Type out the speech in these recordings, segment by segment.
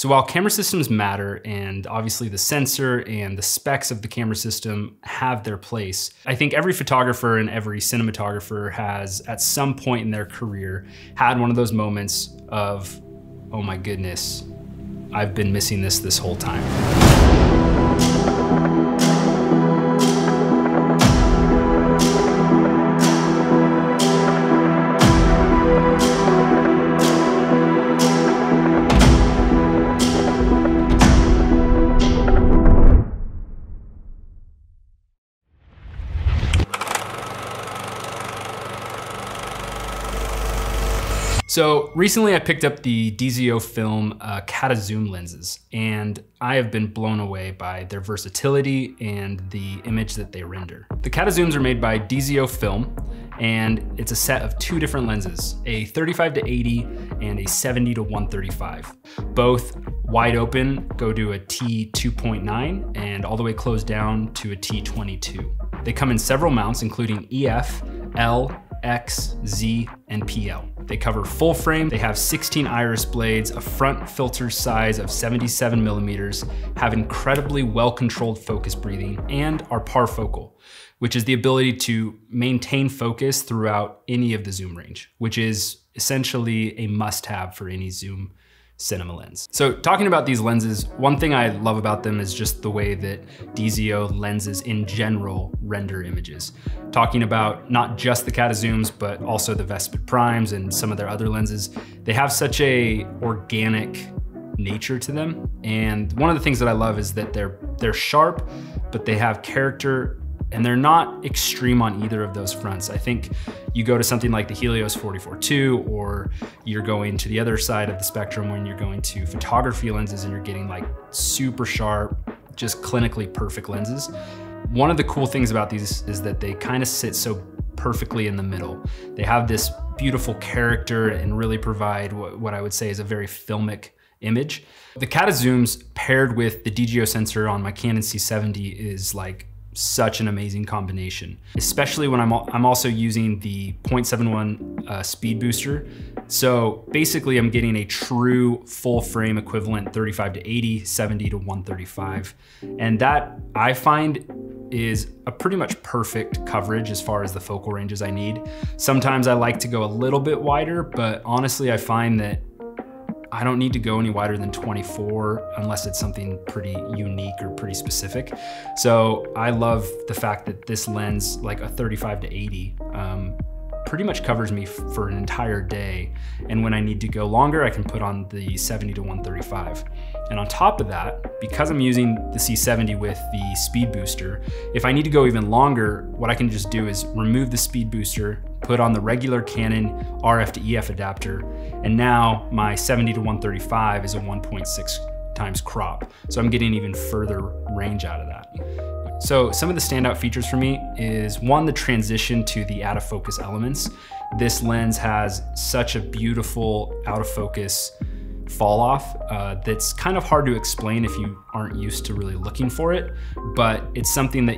So while camera systems matter, and obviously the sensor and the specs of the camera system have their place, I think every photographer and every cinematographer has, at some point in their career, had one of those moments of, oh my goodness, I've been missing this whole time. So recently I picked up the DZOFilm Catta Zoom lenses, and I have been blown away by their versatility and the image that they render. The Catta Zooms are made by DZOFilm, and it's a set of two different lenses, a 35-80 and a 70-135. Both wide open go to a T2.9 and all the way closed down to a T22. They come in several mounts, including EF, L, X, Z, and PL. They cover full frame, they have 16 iris blades, a front filter size of 77 millimeters, have incredibly well-controlled focus breathing, and are parfocal, which is the ability to maintain focus throughout any of the zoom range, which is essentially a must-have for any zoom cinema lens. So talking about these lenses, one thing I love about them is just the way that DZO lenses in general render images. Talking about not just the Catta Zooms, but also the Vespid Primes and some of their other lenses, they have such a organic nature to them. And one of the things that I love is that they're sharp, but they have character, and they're not extreme on either of those fronts. I think you go to something like the Helios 44-2, or you're going to the other side of the spectrum when you're going to photography lenses and you're getting like super sharp, just clinically perfect lenses. One of the cool things about these is that they kind of sit so perfectly in the middle. They have this beautiful character and really provide what I would say is a very filmic image. The Catta Zooms paired with the DGO sensor on my Canon C70 is like such an amazing combination, especially when I'm also using the 0.71 speed booster. So basically I'm getting a true full frame equivalent 35-80, 70-135. And that I find is a pretty much perfect coverage as far as the focal ranges I need. Sometimes I like to go a little bit wider, but honestly I find that I don't need to go any wider than 24 unless it's something pretty unique or pretty specific. So I love the fact that this lens, like a 35-80, pretty much covers me for an entire day. And when I need to go longer, I can put on the 70-135. And on top of that, because I'm using the C70 with the speed booster, if I need to go even longer, what I can just do is remove the speed booster, put on the regular Canon RF to EF adapter, and now my 70-135 is a 1.6 times crop. So I'm getting even further range out of that. So some of the standout features for me is one, the transition to the out of focus elements. This lens has such a beautiful out of focus fall off that's kind of hard to explain if you aren't used to really looking for it, but it's something that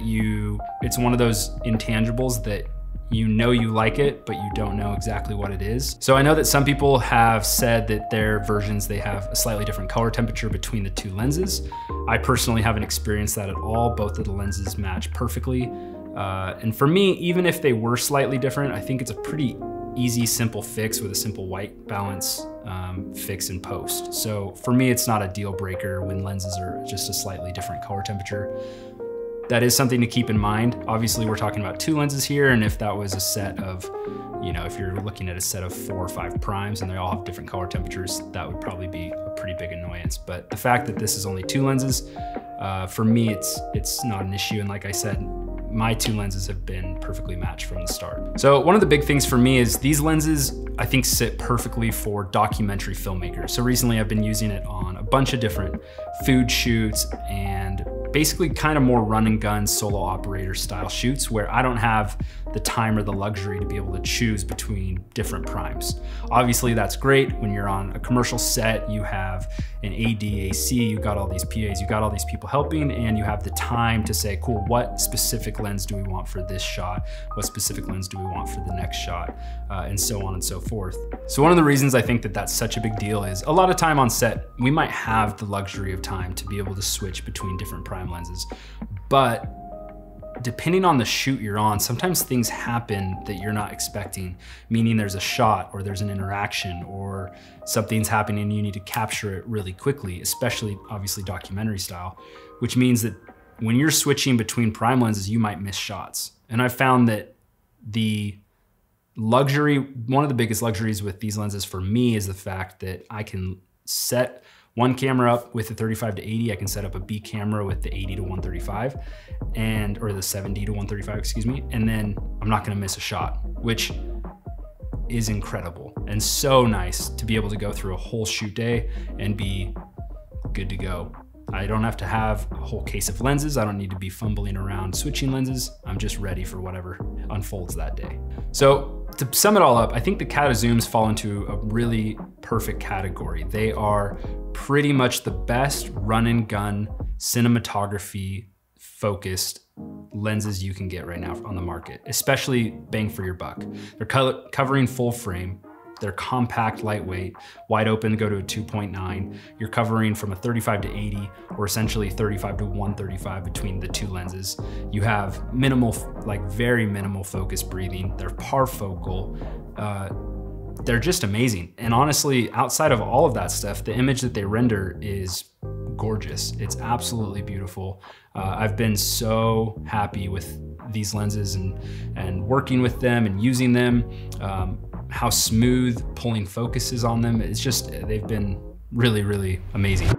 it's one of those intangibles that you know you like it, but you don't know exactly what it is. So I know that some people have said that their versions, they have a slightly different color temperature between the two lenses. I personally haven't experienced that at all. Both of the lenses match perfectly. And for me, even if they were slightly different, I think it's a pretty easy, simple fix with a simple white balance fix in post. So for me, it's not a deal breaker when lenses are just a slightly different color temperature. That is something to keep in mind. Obviously, we're talking about two lenses here, and if that was a set of, if you're looking at a set of 4 or 5 primes and they all have different color temperatures, that would probably be a pretty big annoyance. But the fact that this is only 2 lenses, for me, it's not an issue. And like I said, my 2 lenses have been perfectly matched from the start. So one of the big things for me is these lenses, I think, sit perfectly for documentary filmmakers. So recently I've been using it on a bunch of different food shoots and basically kind of more run and gun solo operator style shoots where I don't have the time or the luxury to be able to choose between different primes. Obviously that's great when you're on a commercial set, you have an ADAC, you got all these PAs, you got all these people helping, and you have the time to say, cool, what specific lens do we want for this shot? What specific lens do we want for the next shot? And so on and so forth. So one of the reasons I think that that's such a big deal is a lot of time on set, we might have the luxury of time to be able to switch between different prime lenses, but depending on the shoot you're on, sometimes things happen that you're not expecting, meaning there's a shot or there's an interaction or something's happening and you need to capture it really quickly, especially obviously documentary style, which means that when you're switching between prime lenses, you might miss shots. And I've found that the luxury, one of the biggest luxuries with these lenses for me is the fact that I can set one camera up with the 35 to 80, I can set up a B camera with the 80 to 135 or the 70 to 135, excuse me, and then I'm not gonna miss a shot, which is incredible and so nice to be able to go through a whole shoot day and be good to go. I don't have to have a whole case of lenses. I don't need to be fumbling around switching lenses. I'm just ready for whatever unfolds that day. So to sum it all up, I think the Catta Zooms fall into a really perfect category. They are pretty much the best run and gun cinematography focused lenses you can get right now on the market, especially bang for your buck. They're covering full frame. They're compact, lightweight, wide open, go to a 2.9. You're covering from a 35 to 80 or essentially 35 to 135 between the two lenses. You have minimal, like very minimal focus breathing. They're parfocal. They're just amazing. And honestly, outside of all of that stuff, the image that they render is gorgeous. It's absolutely beautiful. I've been so happy with these lenses and working with them and using them. How smooth pulling focus is on them. It's just, they've been really, really amazing.